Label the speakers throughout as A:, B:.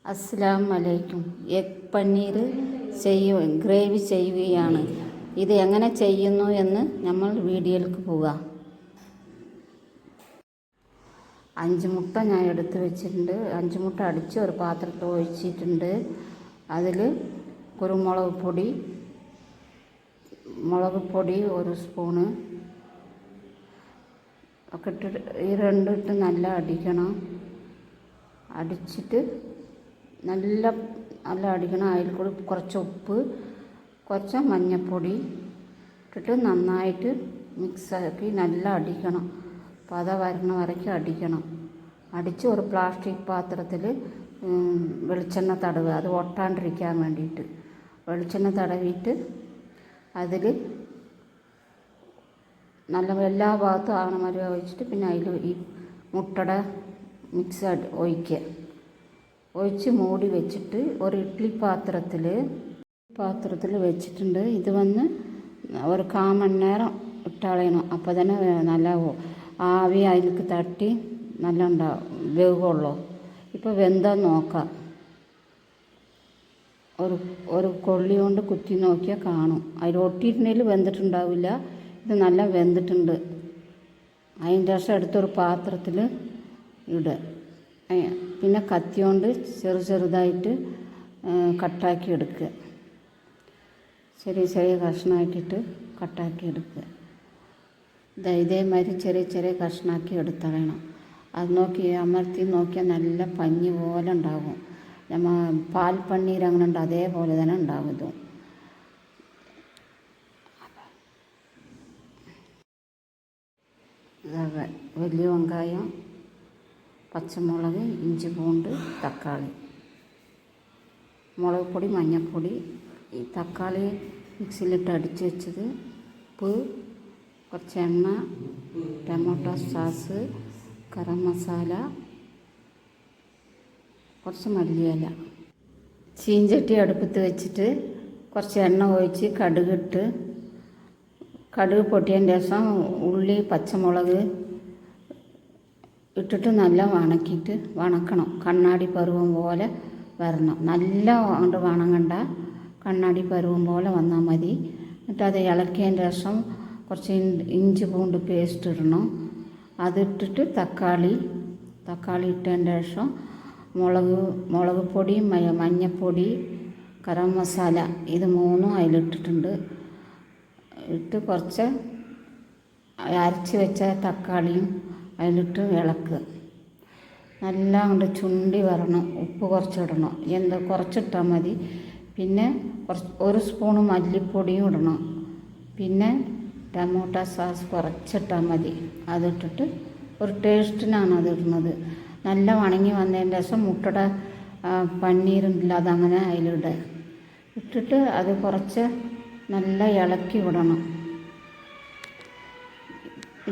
A: അസ്സലാമലൈക്കും. Egg paneer gravy ചെയ്യുകയാണ്. ഇത് എങ്ങനെ ചെയ്യുന്നു എന്ന് നമ്മൾ വീഡിയോയിലേക്ക് പോകാം. 5 മുട്ട ഞാൻ എടുത്ത് വെച്ചിട്ടുണ്ട്. 5 മുട്ട അടിച്ച് ഒരു പാത്രത്തിൽ ഒഴിച്ചിട്ടുണ്ട്. അതിൽ കുരുമുളക് പൊടി, മുളക് പൊടി 1 സ്പൂണ് ഒക്കെ ഇട്ടിട്ട് ഈ രണ്ടും ഇട്ട് നല്ല അടിക്കണം. അടിച്ചിട്ട് നല്ല അടിക്കണം. അതിൽ കൂടി കുറച്ച് ഉപ്പ്, കുറച്ച് മഞ്ഞൾപ്പൊടി ഇട്ടിട്ട് നന്നായിട്ട് മിക്സാക്കി നല്ല അടിക്കണം. പത വരണ വരയ്ക്കും അടിക്കണം. അടിച്ച് ഒരു പ്ലാസ്റ്റിക് പാത്രത്തിൽ വെളിച്ചെണ്ണ തടവുക, അത് ഒട്ടാണ്ടിരിക്കാൻ വേണ്ടിയിട്ട്. വെളിച്ചെണ്ണ തടവിയിട്ട് അതിൽ നല്ല എല്ലാ ഭാഗത്തും ആവണ മാതിരി ഒഴിച്ചിട്ട് പിന്നെ അതിൽ ഈ മുട്ടയുടെ മിക്സ് ഒഴിച്ച് മൂടി വെച്ചിട്ട് ഒരു ഇഡ്ഡലി പാത്രത്തിൽ വെച്ചിട്ടുണ്ട്. ഇത് വന്ന് ഒരു 1/4 മണിനേരം ഇട്ടാളയണം. അപ്പോൾ തന്നെ നല്ല ആവി അതിലേക്ക് തട്ടി നല്ല വേവുള്ളൂ. ഇപ്പോൾ വെന്താ നോക്കാം. ഒരു കൊള്ളി കൊണ്ട് കുത്തി നോക്കിയാൽ കാണും. അതിൽ ഒട്ടിയിട്ടുണ്ടെങ്കിൽ വെന്തിട്ടുണ്ടാവില്ല. ഇത് നല്ല വെന്തിട്ടുണ്ട്. അതിൻ്റെ ശേഷം എടുത്തൊരു പാത്രത്തിൽ ഇടുക. പിന്നെ കത്തി കൊണ്ട് ചെറുതായിട്ട് കട്ടാക്കി എടുക്കുക. ചെറിയ കഷ്ണമാക്കിയിട്ട് കട്ടാക്കി എടുക്കുക. ഇതേമാതിരി ചെറിയ കഷ്ണമാക്കി എടുത്തളയണം. അത് അമർത്തി നോക്കിയാൽ നല്ല പഞ്ഞി പോലെ ഉണ്ടാകും. നമ്മൾ പാൽ പനീർ അങ്ങനെ ഉണ്ട്, അതേപോലെ തന്നെ ഉണ്ടാകും. ഇതും വലിയ വെങ്കായം, പച്ചമുളക്, ഇഞ്ചി പൂണ്ട്, തക്കാളി, മുളക് പൊടി, മഞ്ഞൾപ്പൊടി, ഈ തക്കാളി മിക്സിയിലിട്ട് അടിച്ച് വെച്ചത്, ഉപ്പ്, കുറച്ച് എണ്ണ, ടൊമാറ്റോ സോസ്, ഗരം മസാല, കുറച്ച് മല്ലിയില. ചീഞ്ചട്ടി അടുപ്പത്ത് വെച്ചിട്ട് കുറച്ച് എണ്ണ ഒഴിച്ച് കടുക് പൊട്ടിയതിൻ്റെ ശേഷം ഉള്ളി, പച്ചമുളക് ഇട്ടിട്ട് നല്ല വണക്കണം. കണ്ണാടി പരുവം പോലെ വരണം. നല്ല കൊണ്ട് വണങ്ങണ്ട, കണ്ണാടി പരുവം പോലെ വന്നാൽ മതി. എന്നിട്ട് അത് ഇളക്കിയതിൻ്റെ ശേഷം കുറച്ച് ഇഞ്ചി പൂണ്ട് പേസ്റ്റ് ഇടണം. അതിട്ടിട്ട് തക്കാളി ഇട്ടതിൻ്റെ ശേഷം മുളക് പൊടി, മഞ്ഞൾപ്പൊടി, ഗരം മസാല, ഇത് 3 അതിലിട്ടിട്ടുണ്ട്. ഇട്ട് കുറച്ച് അരച്ച് വെച്ച തക്കാളിയും അതിലിട്ട് ഇളക്കുക. നല്ല കൊണ്ട് ചുണ്ടി വരണം. ഉപ്പ് കുറച്ചിടണം. കുറച്ചിട്ടാൽ മതി. പിന്നെ 1 സ്പൂണ് മല്ലിപ്പൊടിയും ഇടണം. പിന്നെ ടൊമാറ്റോ സോസ് കുറച്ചിട്ടാൽ മതി. അതിട്ടിട്ട് ഒരു ടേസ്റ്റിനാണ് അതിടുന്നത്. നല്ല വണങ്ങി വന്നതിൻ്റെ ശേഷം മുട്ടയുടെ പനീറുണ്ടല്ലോ അതങ്ങനെ അതിലിടുക. ഇട്ടിട്ട് അത് കുറച്ച് നല്ല ഇളക്കി വിടണം.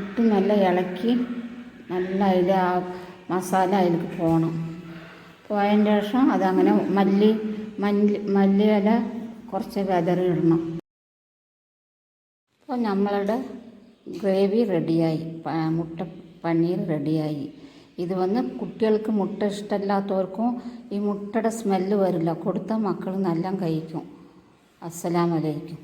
A: ഇട്ട് നല്ല ഇളക്കി നല്ല അതിൽ ആ മസാല അതിലേക്ക് പോയതിൻ്റെ ശേഷം അതങ്ങനെ മല്ലിയില കുറച്ച് വിതറി ഇടണം. അപ്പോൾ നമ്മളുടെ ഗ്രേവി റെഡിയായി, മുട്ട പനീർ റെഡിയായി. ഇത് വന്ന് കുട്ടികൾക്ക് മുട്ട ഇഷ്ടമില്ലാത്തവർക്കും ഈ മുട്ടയുടെ സ്മെല്ല് വരില്ല. കൊടുത്ത മക്കൾ നല്ല കഴിക്കും. അസ്സലാമലൈക്കും.